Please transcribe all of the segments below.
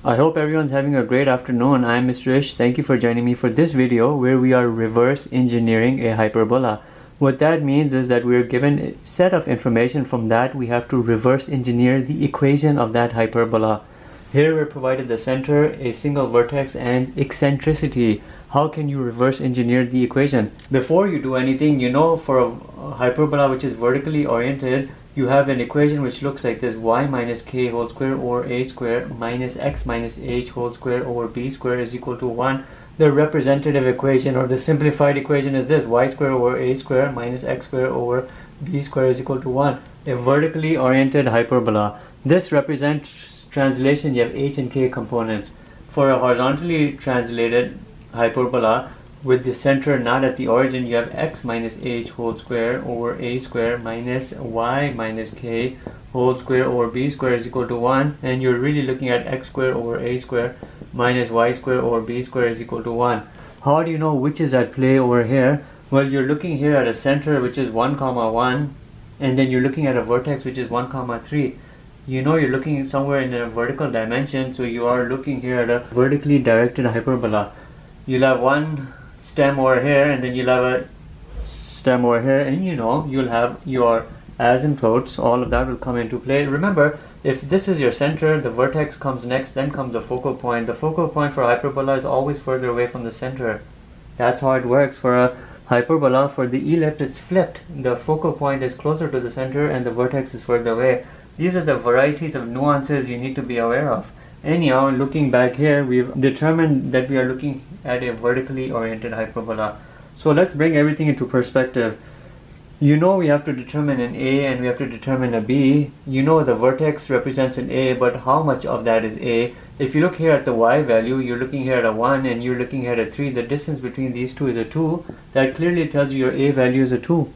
I hope everyone's having a great afternoon. I'm Mr. Ish. Thank you for joining me for this video where we are reverse engineering a hyperbola. What that means is that we're given a set of information. From that we have to reverse engineer the equation of that hyperbola. Here we're provided the center, a single vertex, and eccentricity. How can you reverse engineer the equation? Before you do anything, you know, for a hyperbola which is vertically oriented, you have an equation which looks like this: y minus k whole square over a square minus x minus h whole square over b square is equal to 1. The representative equation, or the simplified equation, is this: y square over a square minus x square over b square is equal to 1. A vertically oriented hyperbola. This represents translation. You have h and k components. For a horizontally translated hyperbola with the center not at the origin, you have x minus h whole square over a square minus y minus k whole square over b square is equal to 1, and you're really looking at x square over a square minus y square over b square is equal to 1. How do you know which is at play over here? Well, you're looking here at a center which is 1 comma 1, and then you're looking at a vertex which is 1 comma 3. You know you're looking somewhere in a vertical dimension, so you are looking here at a vertically directed hyperbola. You'll have one stem over here, and then you'll have a stem over here, and you know you'll have your asymptotes. All of that will come into play. Remember, if this is your center, the vertex comes next, then comes the focal point. The focal point for hyperbola is always further away from the center. That's how it works. For a hyperbola, for the ellipse, it's flipped. The focal point is closer to the center and the vertex is further away. These are the varieties of nuances you need to be aware of. Anyhow, looking back here, we've determined that we are looking at a vertically oriented hyperbola. So let's bring everything into perspective. You know we have to determine an A and we have to determine a B. You know the vertex represents an A, but how much of that is A? If you look here at the Y value, you're looking here at a 1 and you're looking here at a 3. The distance between these two is a 2. That clearly tells you your A value is a 2.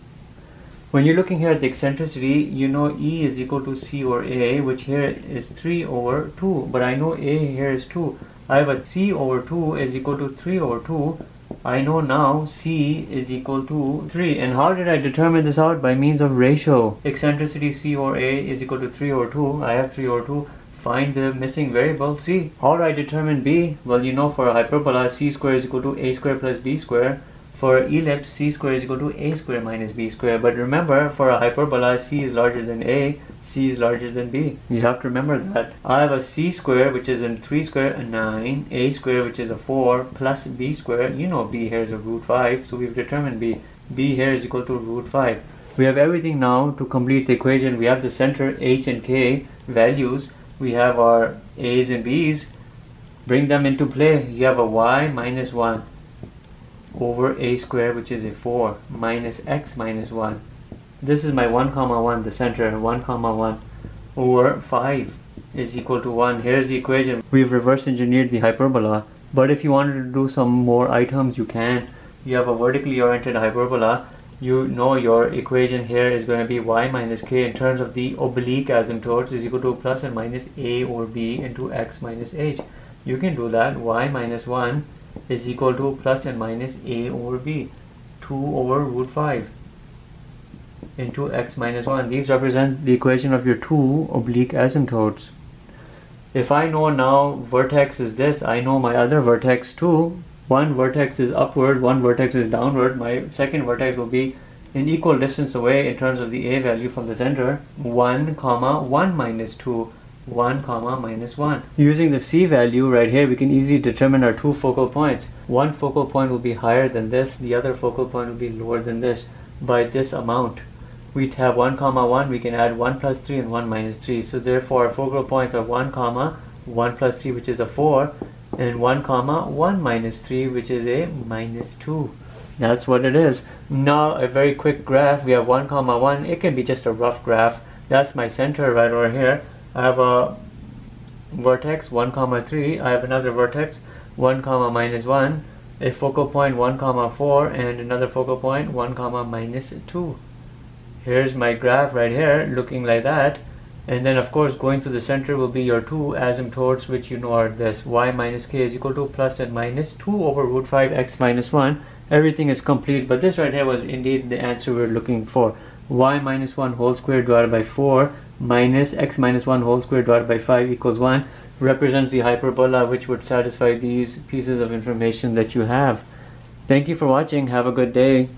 When you're looking here at the eccentricity, you know E is equal to C over A, which here is 3 over 2. But I know A here is 2. I have a C over 2 is equal to 3 over 2. I know now C is equal to 3. And how did I determine this out? By means of ratio. Eccentricity C over A is equal to 3 over 2. I have 3 over 2. Find the missing variable C. How do I determine B? Well, you know for a hyperbola, C square is equal to A square plus B square. For ellipse, C square is equal to A square minus B square. But remember, for a hyperbola, C is larger than A, C is larger than B. You have to remember that. I have a C square, which is in 3 square, a 9, A square, which is a 4, plus B square. You know B here is a root 5, so we've determined B. B here is equal to root 5. We have everything now to complete the equation. We have the center, H and K values. We have our A's and B's. Bring them into play. You have a Y minus 1. Over a square, which is a 4, minus x minus 1. This is my 1 comma 1, the center, 1 comma 1 over 5 is equal to 1. Here's the equation. We've reverse engineered the hyperbola, but if you wanted to do some more items, you can. You have a vertically oriented hyperbola. You know your equation here is going to be y minus k in terms of the oblique asymptotes is equal to plus and minus a over b into x minus h. You can do that. Y minus 1 is equal to plus and minus a over b, 2 over root 5 into x minus 1. These represent the equation of your two oblique asymptotes. If I know now vertex is this, I know my other vertex too. One vertex is upward, one vertex is downward. My second vertex will be an equal distance away in terms of the a value from the center. 1 comma 1 minus 2. 1 comma minus 1. Using the C value right here, we can easily determine our two focal points. One focal point will be higher than this, the other focal point will be lower than this by this amount. We have 1 comma 1, we can add 1 plus 3 and 1 minus 3. So therefore our focal points are 1 comma 1 plus 3, which is a 4, and 1 comma 1 minus 3, which is a minus 2. That's what it is. Now a very quick graph. We have 1 comma 1. It can be just a rough graph. That's my center right over here. I have a vertex 1 comma 3. I have another vertex 1 comma minus 1, a focal point 1 comma 4, and another focal point 1 comma minus 2. Here's my graph right here looking like that. And then of course going through the center will be your two asymptotes, which you know are this: y minus k is equal to plus and minus 2 over root 5 x minus 1. Everything is complete, but this right here was indeed the answer we're looking for. Y minus 1 whole square divided by 4 minus x minus 1 whole square divided by 5 equals 1. represents the hyperbola which would satisfy these pieces of information that you have. Thank you for watching. Have a good day.